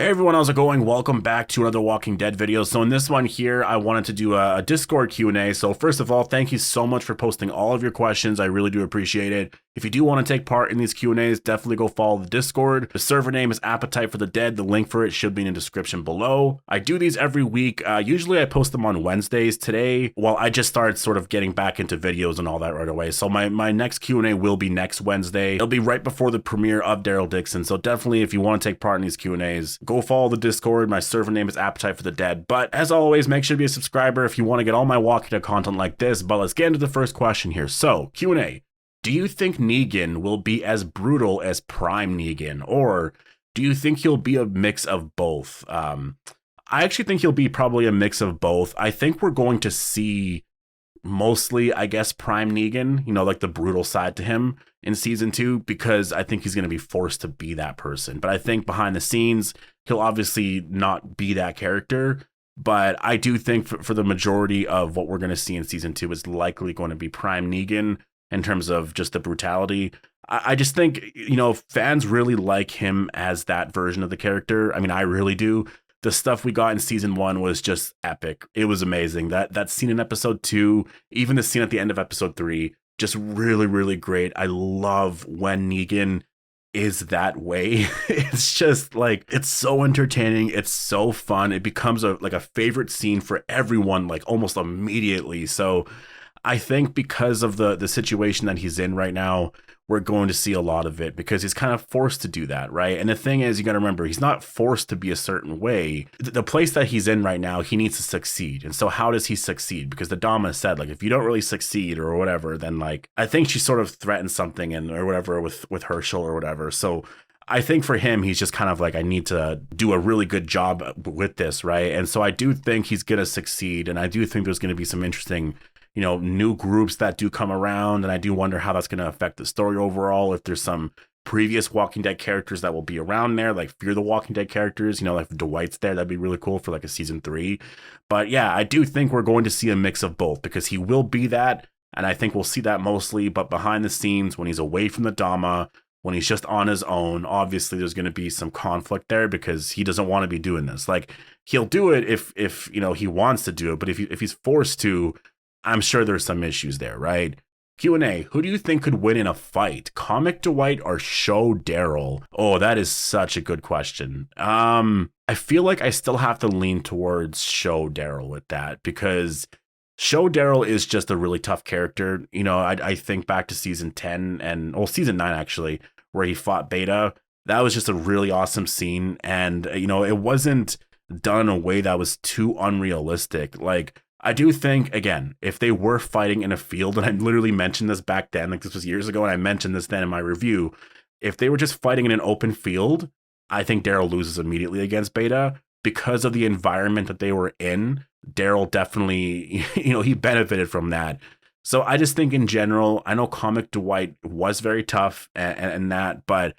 Hey everyone, how's it going? Welcome back to another Walking Dead video. So in this one here, I wanted to do a Discord Q&A. So first of all, thank you so much for posting all of your questions. I really do appreciate it. If you do want to take part in these Q&As, definitely go follow the Discord. The server name is Appetite for the Dead. The link for it should be in the description below. I do these every week. Usually I post them on Wednesdays. Today, well, I just started sort of getting back into videos and all that right away. So my next Q&A will be next Wednesday. It'll be right before the premiere of Daryl Dixon. So definitely, if you want to take part in these Q&As, go follow the Discord. My server name is Appetite for the Dead. But as always, make sure to be a subscriber if you want to get all my Walking Dead content like this. But let's get into the first question here. So, Q&A. Do you think Negan will be as brutal as Prime Negan? Or do you think he'll be a mix of both? I actually think he'll be probably a mix of both. I think we're going to see mostly, I guess, Prime Negan, like the brutal side to him in season 2, because I think he's going to be forced to be that person. But I think behind the scenes, he'll obviously not be that character. But I do think for the majority of what we're going to see in season 2 is likely going to be Prime Negan in terms of just the brutality. I just think, fans really like him as that version of the character. I mean, I really do. The stuff we got in season 1 was just epic. It was amazing. That scene in episode 2, even the scene at the end of episode 3, just really, really great. I love when Negan is that way. It's just like, it's so entertaining. It's so fun. It becomes a favorite scene for everyone, like almost immediately. So I think because of the situation that he's in right now, we're going to see a lot of it because he's kind of forced to do that, right? And the thing is, you got to remember, he's not forced to be a certain way. The place that he's in right now, he needs to succeed. And so how does he succeed? Because the Dama said, if you don't really succeed or whatever, then I think she sort of threatened something or whatever with Herschel or whatever. So I think for him, he's just kind of I need to do a really good job with this, right? And so I do think he's going to succeed. And I do think there's going to be some interesting new groups that do come around, and I do wonder how that's going to affect the story overall. If there's some previous Walking Dead characters that will be around there, like Fear the Walking Dead characters, if Dwight's there, that'd be really cool for a season 3. But yeah, I do think we're going to see a mix of both because he will be that, and I think we'll see that mostly. But behind the scenes, when he's away from the Dama, when he's just on his own, obviously there's going to be some conflict there because he doesn't want to be doing this. He'll do it if he wants to do it, but if he's forced to, I'm sure there's some issues there, right? Q&A, who do you think could win in a fight? Comic Dwight or Show Daryl? Oh, that is such a good question. I feel like I still have to lean towards Show Daryl with that because Show Daryl is just a really tough character. I think back to season 10 and season 9 actually, where he fought Beta. That was just a really awesome scene. And, it wasn't done in a way that was too unrealistic. I do think, again, if they were fighting in a field, and I literally mentioned this back then, this was years ago, and I mentioned this then in my review, if they were just fighting in an open field, I think Daryl loses immediately against Beta. Because of the environment that they were in, Daryl definitely, he benefited from that. So I just think in general, I know Comic Dwight was very tough and that, but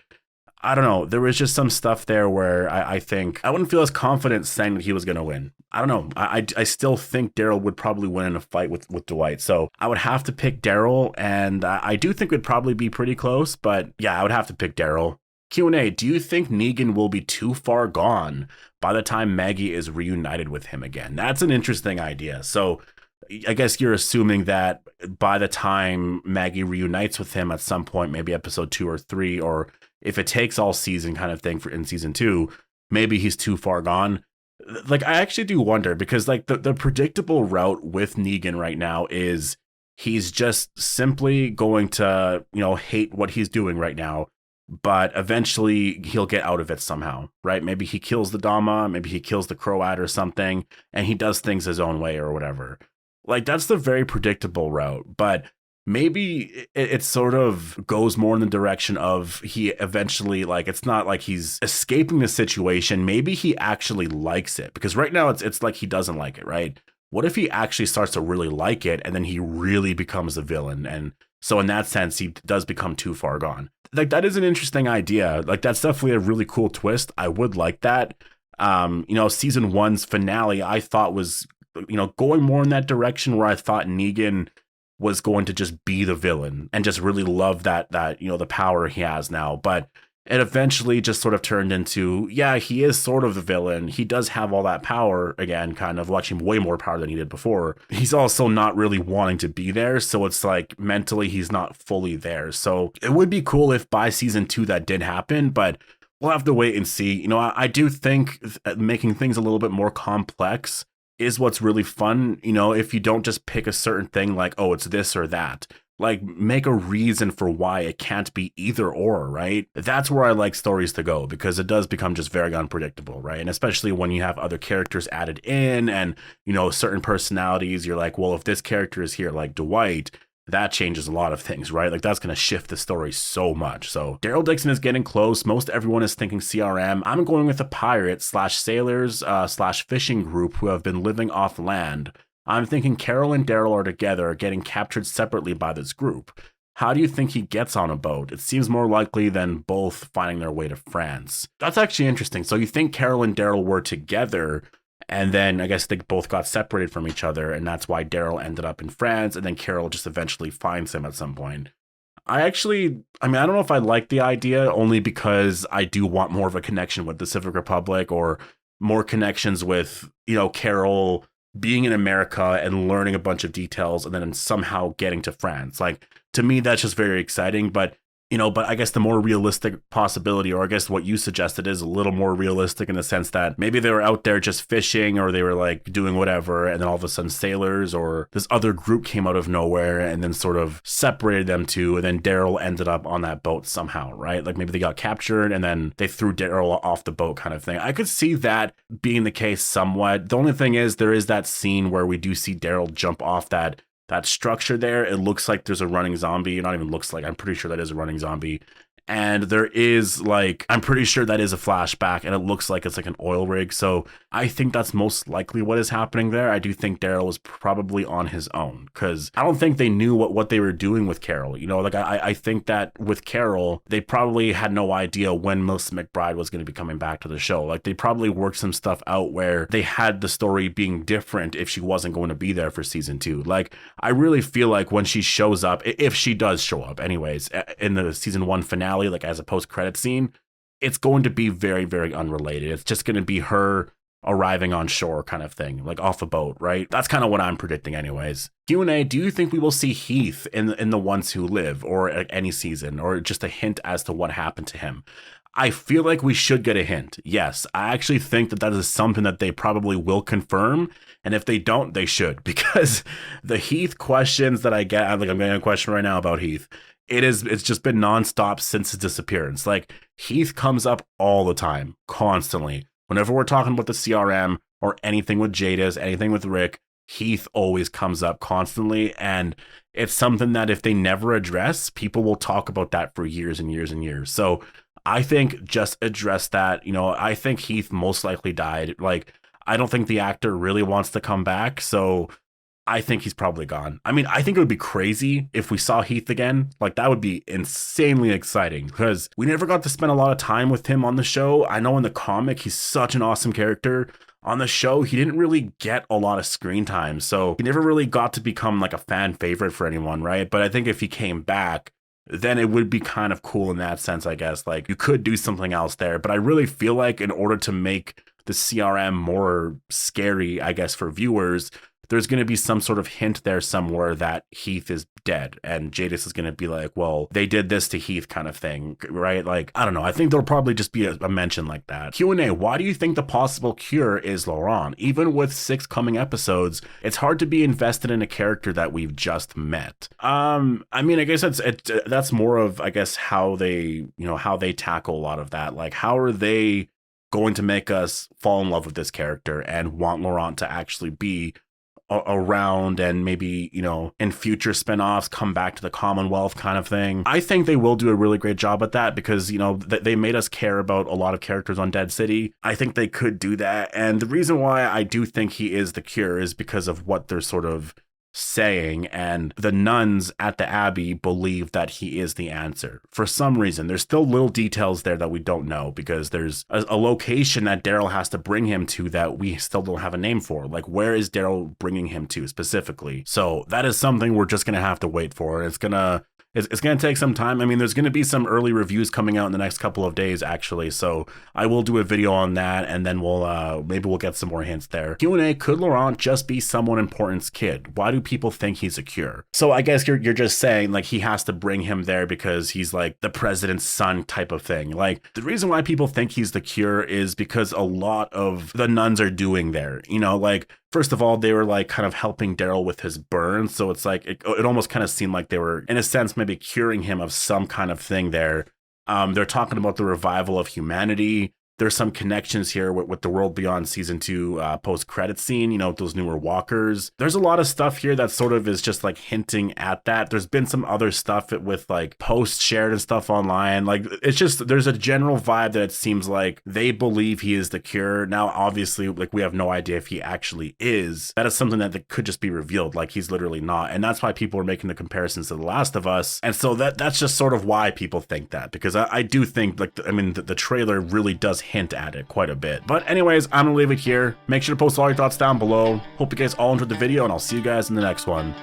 I don't know. There was just some stuff there where I think I wouldn't feel as confident saying that he was going to win. I don't know. I still think Daryl would probably win in a fight with Dwight. So I would have to pick Daryl, and I do think it would probably be pretty close. But yeah, I would have to pick Daryl. Q&A, do you think Negan will be too far gone by the time Maggie is reunited with him again? That's an interesting idea. So I guess you're assuming that by the time Maggie reunites with him at some point, maybe episode 2 or 3, or if it takes all season kind of thing in season 2, maybe he's too far gone. I actually do wonder because the predictable route with Negan right now is he's just simply going to, hate what he's doing right now, but eventually he'll get out of it somehow, right? Maybe he kills the Dama, maybe he kills the Croat or something, and he does things his own way or whatever. That's the very predictable route, but maybe it sort of goes more in the direction of he eventually, it's not like he's escaping the situation. Maybe he actually likes it, because right now it's like he doesn't like it, right? What if he actually starts to really like it and then he really becomes a villain? And so in that sense, he does become too far gone. That is an interesting idea. That's definitely a really cool twist. I would like that. Season 1's finale, I thought was, going more in that direction where I thought Negan was going to just be the villain and just really love that the power he has now. But it eventually just sort of turned into, yeah, he is sort of the villain. He does have all that power again, kind of, well, actually way more power than he did before. He's also not really wanting to be there. So it's like mentally he's not fully there. So it would be cool if by season 2 that did happen, but we'll have to wait and see. You know, I do think making things a little bit more complex is what's really fun. You know, if you don't just pick a certain thing like, oh, it's this or that. Like, make a reason for why it can't be either or, right? That's where I like stories to go, because it does become just very unpredictable, right? And especially when you have other characters added in and, you know, certain personalities, you're like, well, if this character is here, like Dwight, that changes a lot of things, right? Like, that's going to shift the story so much. So Daryl Dixon is getting close. Most everyone is thinking CRM. I'm going with the pirate slash sailors slash fishing group who have been living off land. I'm thinking Carol and Daryl are together, getting captured separately by this group. How do you think he gets on a boat? It seems more likely than both finding their way to France. That's actually interesting. So you think Carol and Daryl were together, and then I guess they both got separated from each other, and that's why Daryl ended up in France, and then Carol just eventually finds him at some point. I don't know if I like the idea, only because I do want more of a connection with the Civic Republic, or more connections with, you know, Carol being in America and learning a bunch of details and then somehow getting to France. Like, to me, that's just very exciting. But, you know, but I guess the more realistic possibility, or I guess what you suggested, is a little more realistic in the sense that maybe they were out there just fishing, or they were like doing whatever, and then all of a sudden sailors or this other group came out of nowhere and then sort of separated them two, and then Daryl ended up on that boat somehow, right? Like, maybe they got captured and then they threw Daryl off the boat, kind of thing. I could see that being the case somewhat. The only thing is, there is that scene where we do see Daryl jump off that structure there. It looks like there's a running zombie. Not even looks like, I'm pretty sure that is a running zombie. And there is, like, I'm pretty sure that is a flashback, and it looks like it's like an oil rig. So I think that's most likely what is happening there. I do think Daryl was probably on his own, because I don't think they knew what they were doing with Carol. You know, like, I think that with Carol, they probably had no idea when Melissa McBride was going to be coming back to the show. Like, they probably worked some stuff out where they had the story being different if she wasn't going to be there for season 2. Like, I really feel like when she shows up, if she does show up anyways, in the season 1 finale, like as a post-credit scene, it's going to be very, very unrelated. It's just going to be her arriving on shore, kind of thing, like off a boat, right? That's kind of what I'm predicting anyways. Q&A, do you think we will see Heath in The Ones Who Live, or any season, or just a hint as to what happened to him? I feel like we should get a hint. Yes, I actually think that is something that they probably will confirm. And if they don't, they should, because the Heath questions that I get, like, I'm getting a question right now about Heath. It's just been nonstop since his disappearance. Like, Heath comes up all the time, constantly. Whenever we're talking about the CRM or anything with Jadis, anything with Rick, Heath always comes up constantly. And it's something that if they never address, people will talk about that for years and years and years. So I think just address that. You know, I think Heath most likely died. Like, I don't think the actor really wants to come back. So I think he's probably gone. I mean, I think it would be crazy if we saw Heath again. Like, that would be insanely exciting, because we never got to spend a lot of time with him on the show. I know in the comic, he's such an awesome character. On the show, he didn't really get a lot of screen time, so he never really got to become like a fan favorite for anyone, right? But I think if he came back, then it would be kind of cool in that sense, I guess. Like, you could do something else there. But I really feel like in order to make the CRM more scary, I guess, for viewers, there's going to be some sort of hint there somewhere that Heath is dead, and Jadis is going to be like, well, they did this to Heath, kind of thing, right? Like, I don't know. I think there'll probably just be a mention like that. Q&A, why do you think the possible cure is Laurent? Even with 6 coming episodes, it's hard to be invested in a character that we've just met. I mean, I guess that's more of, I guess, how they tackle a lot of that. Like, how are they going to make us fall in love with this character and want Laurent to actually be around, and maybe, you know, in future spinoffs come back to the Commonwealth, kind of thing? I think they will do a really great job at that, because, you know, they made us care about a lot of characters on Dead City. I think they could do that. And the reason why I do think he is the cure is because of what they're sort of saying, and the nuns at the Abbey believe that he is the answer for some reason. There's still little details there that we don't know, because there's a location that Daryl has to bring him to that we still don't have a name for. Like, where is Daryl bringing him to specifically? So that is something we're just gonna have to wait for. It's gonna it's going to take some time. I mean, there's going to be some early reviews coming out in the next couple of days, actually. So I will do a video on that, and then we'll maybe we'll get some more hints there. Q&A, could Laurent just be someone important's kid? Why do people think he's a cure? So I guess you're just saying like he has to bring him there because he's like the president's son type of thing. Like the reason why people think he's the cure is because a lot of the nuns are doing there, you know, like first of all, they were like kind of helping Daryl with his burns. So it's like, it almost kind of seemed like they were in a sense, maybe curing him of some kind of thing there. They're talking about the revival of humanity. There's some connections here with the World Beyond season 2 post-credit scene, you know, those newer walkers. There's a lot of stuff here that sort of is just like hinting at that. There's been some other stuff with like posts shared and stuff online. Like it's just, there's a general vibe that it seems like they believe he is the cure. Now, obviously, like we have no idea if he actually is. That is something that could just be revealed. Like he's literally not. And that's why people are making the comparisons to The Last of Us. And so that's just sort of why people think that, because I do think like, I mean, the trailer really does hint at it quite a bit. But anyways, I'm gonna leave it here. Make sure to post all your thoughts down below. Hope you guys all enjoyed the video, and I'll see you guys in the next one.